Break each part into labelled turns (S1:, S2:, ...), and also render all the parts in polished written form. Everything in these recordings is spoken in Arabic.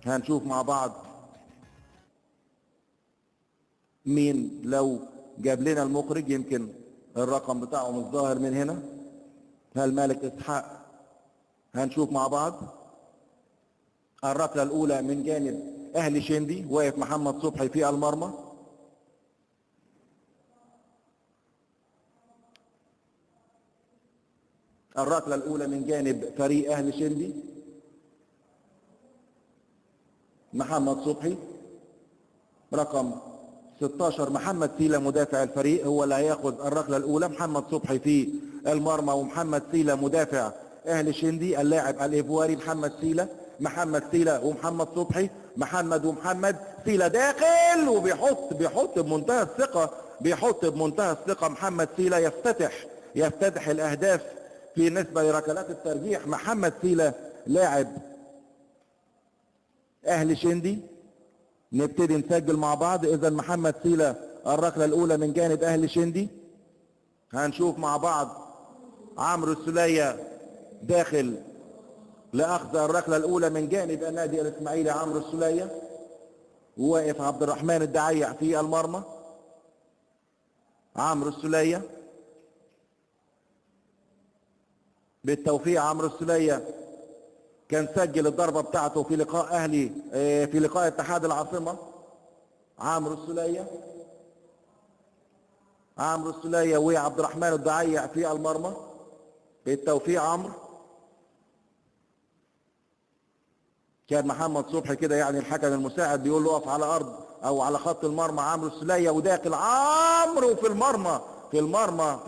S1: هنشوف مع بعض مين لو جاب لنا المخرج، يمكن الرقم بتاعه مش ظاهر من هنا. هل مالك اسحاق؟ هنشوف مع بعض. الركله الاولى من جانب اهلي شندي، واقف محمد صبحي في المرمى. الركله الاولى من جانب فريق اهلي شندي، محمد صبحي رقم 16 محمد سيلة مدافع الفريق هو اللي هياخد الركله الاولى. محمد صبحي في المرمى ومحمد سيلة مدافع اهلي شندي. اللاعب الايفواري محمد سيلة، محمد سيلة ومحمد صبحي، محمد ومحمد سيلة داخل وبيحط بمنتهى الثقة، بيحط بمنتهى الثقة محمد سيلة يفتتح الاهداف في نسبة لركلات الترجيح. محمد سيلة لاعب اهلي شندي. نبتدي نسجل مع بعض. اذا محمد سيلة الركلة الاولى من جانب اهلي شندي. هنشوف مع بعض عمرو السلية داخل لاخذ الركلة الاولى من جانب النادي الاسماعيلي. عمرو السلية واقف عبد الرحمن الدعيع في المرمى. عمرو السلية بالتوفيق. عمرو السلية كان سجل الضربة بتاعته في لقاء اهلي في لقاء اتحاد العاصمة. عمرو السلية وعبد الرحمن الدعيع في المرمى. بالتوفيق عمرو. كان محمد صبحي كده يعني الحكم المساعد بيقول له اقف على ارض او على خط المرمى عمرو السلية، وداخل عمرو في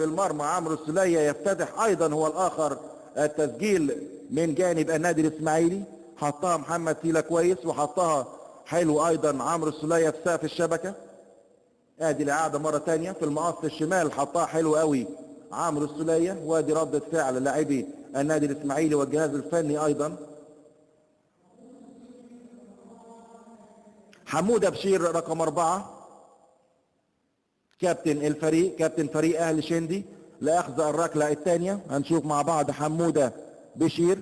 S1: المرمى عمرو السلية يفتتح ايضا هو الاخر التسجيل من جانب النادي الاسماعيلي. حطها محمد سيلة كويس وحطها حلو ايضا عمرو السلية في سقف الشبكة. ادي الاعادة مرة تانية في المقص الشمال، حطها حلو قوي عمرو السلية. وادي ردة فعل لاعبي النادي الاسماعيلي والجهاز الفني ايضا. حمودة بشير رقم 4 كابتن فريق اهل شندي لاخذ الركلة الثانية. هنشوف مع بعض حمودة بشير.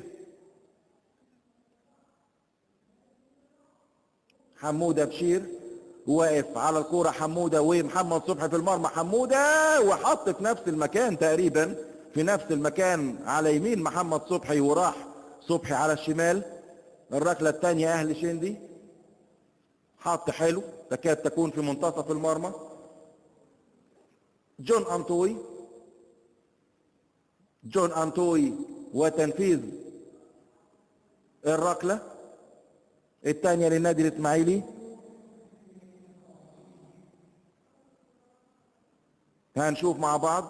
S1: واقف على الكورة حمودة ومحمد صبحي في المرمى. حمودة وحط في نفس المكان تقريبا، في نفس المكان على يمين محمد صبحي وراح صبحي على الشمال. الركلة الثانية اهل شندي. حط حلو تكاد تكون في منتصف المرمى. جون أنطوي وتنفيذ الركلة الثانية للنادي الإسماعيلي. هنشوف مع بعض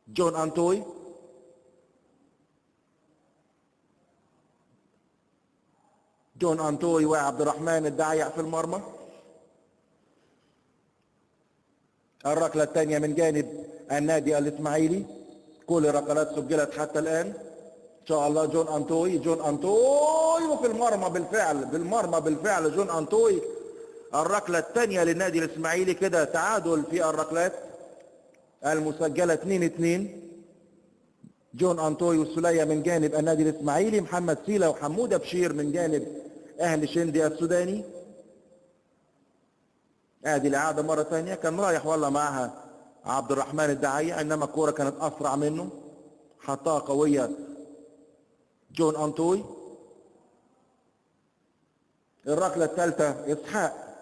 S1: جون أنطوي وعبد الرحمن الدعيع في المرمى. الركلة الثانية من جانب النادي الإسماعيلي. كل الركلات سجلت حتى الآن إن شاء الله. جون أنطوي وفي المرمى بالفعل جون أنطوي. الركلة الثانية للنادي الإسماعيلي. كده تعادل في الركلات المسجلة 2-2. جون أنطوي والسلية من جانب النادي الإسماعيلي. محمد سيلة وحمودة بشير من جانب أهل شندي السوداني. ادي الاعاده مره ثانيه. كان رايح والله معها عبد الرحمن الدعيع، انما الكوره كانت اسرع منه. حطها قويه جون أنطوي. الركله الثالثه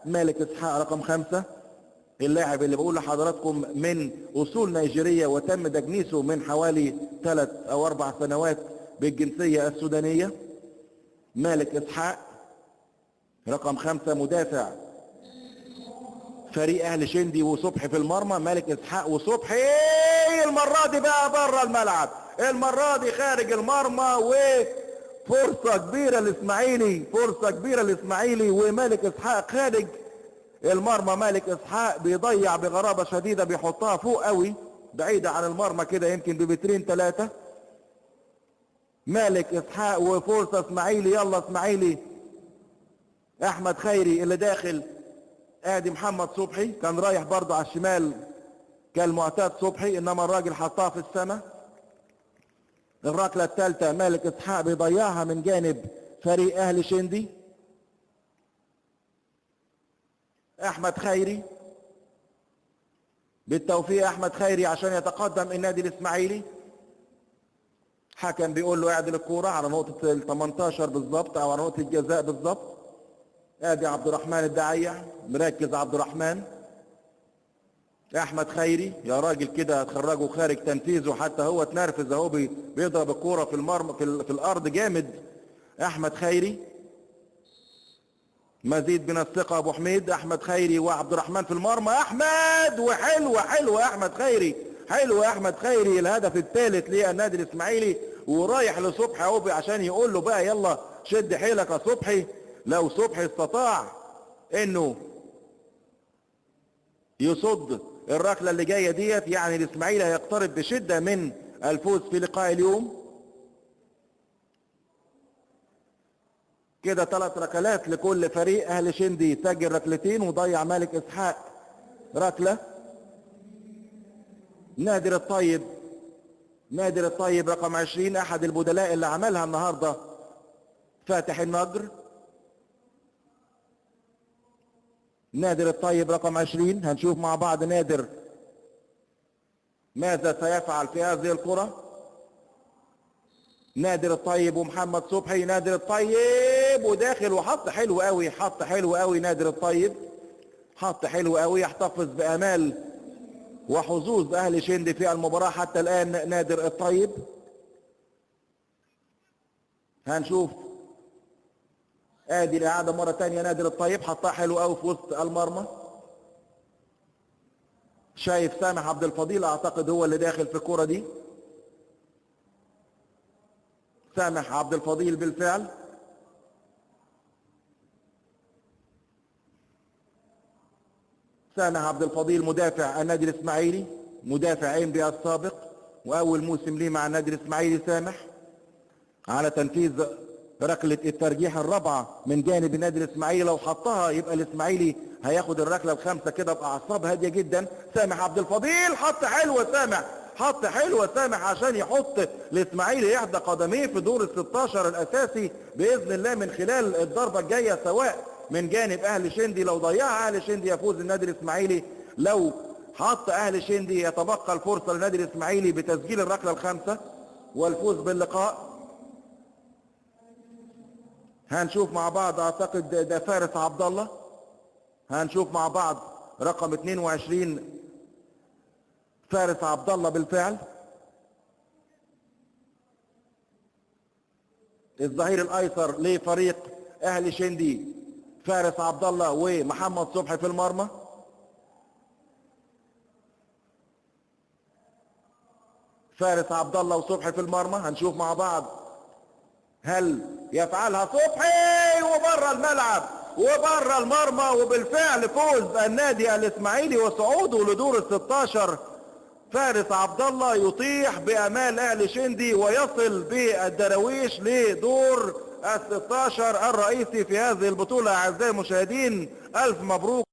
S1: مالك اسحاق رقم 5، اللاعب اللي بقول لحضراتكم من اصول نيجيريه وتم تجنيسه من حوالي 3 أو 4 سنوات بالجنسيه السودانيه. مالك اسحاق رقم 5 مدافع فريق اهل شندي وصبحي في المرمى. مالك اسحاق وصبحي المرة دي بقى بره الملعب، المرة دي خارج المرمى، وفرصة كبيرة للاسماعيلي ومالك اسحاق خارج المرمى. مالك اسحاق بيضيع بغرابة شديدة، بيحطها فوق قوي بعيدة عن المرمى كده يمكن بمترين 3. مالك اسحاق وفرصة اسماعيلي. يلا اسماعيلي. احمد خيري اللي داخل. ادي محمد صبحي كان رايح برضه على الشمال كالمعتاد صبحي، انما الراجل حطها في السماء. الركله الثالثه مالك اسحاق بيضيعها من جانب فريق اهل شندي احمد خيري. بالتوفيق احمد خيري عشان يتقدم النادي الاسماعيلي. حكم بيقول له اعدل الكوره على نقطه ال 18 بالظبط او على نقطه الجزاء بالظبط. ادي عبد الرحمن الدعيع، مركز عبد الرحمن. احمد خيري يا راجل كده هتخرجه خارج تنفيذه، حتى هو اتنرفز اهو بيضرب الكوره في المرمى في الارض جامد. احمد خيري مزيد من الثقه. ابو حميد، احمد خيري وعبد الرحمن في المرمى. احمد، وحلوه حلوه احمد خيري، حلو احمد خيري. الهدف الثالث للنادي الاسماعيلي، ورايح لصبحي اهو عشان يقول له بقى يلا شد حيلك يا صبحي. لو صبحي استطاع انه يصد الركله اللي جايه ديت، يعني الاسماعيلي هيقترب بشده من الفوز في لقاء اليوم. كده 3 ركلات لكل فريق. اهل شندي سجل ركلتين وضيع مالك اسحاق ركله. نادر الطيب، نادر الطيب رقم 20 احد البدلاء اللي عملها النهارده فاتح النجر. نادر الطيب رقم 20. هنشوف مع بعض نادر ماذا سيفعل في هذه الكرة. نادر الطيب ومحمد صبحي. نادر الطيب وداخل وحط حلو قوي، حط حلو قوي. نادر الطيب حط حلو قوي، يحتفظ بامال وحظوظ اهل شندي في المباراة حتى الان. نادر الطيب هنشوف ادي الاعادة مرة تانية. نادر الطيب حطها حلو قوي في وسط المرمى. شايف سامح عبد الفضيل اعتقد هو اللي داخل في الكرة دي. سامح عبد الفضيل بالفعل. سامح عبد الفضيل مدافع النادي الاسماعيلي، مدافع انبي السابق واول موسم ليه مع النادي الاسماعيلي. سامح على تنفيذ ركلة الترجيح الرابعة من جانب النادي الاسماعيلي. لو حطها يبقى الاسماعيلي هياخد الركلة الخامسة كده بأعصاب هادية جدا. سامح عبد الفضيل حط حلوة. سامح حط حلوة. سامح عشان يحط الاسماعيلي احدى قدميه في دور ال16 الاساسي باذن الله من خلال الضربة الجاية سواء من جانب اهل شندي. لو ضيعها اهل شندي يفوز النادي الاسماعيلي، لو حط اهل شندي يتبقى الفرصة للنادي الاسماعيلي بتسجيل الركلة الخامسة والفوز باللقاء. هنشوف مع بعض اعتقد ده فارس عبد الله. هنشوف مع بعض رقم 22 فارس عبد الله بالفعل. الظهير الايسر لفريق اهل شندي فارس عبد الله ومحمد صبحي في المرمى. فارس عبد الله وصبحي في المرمى. هنشوف مع بعض هل يفعلها صبحي وبره الملعب وبره المرمى، وبالفعل فوز النادي الاسماعيلي وصعوده لدور ال16. فارس عبد الله يطيح بامال اهل شندي ويصل بالدراويش لدور ال16 الرئيسي في هذه البطولة. اعزائي المشاهدين الف مبروك.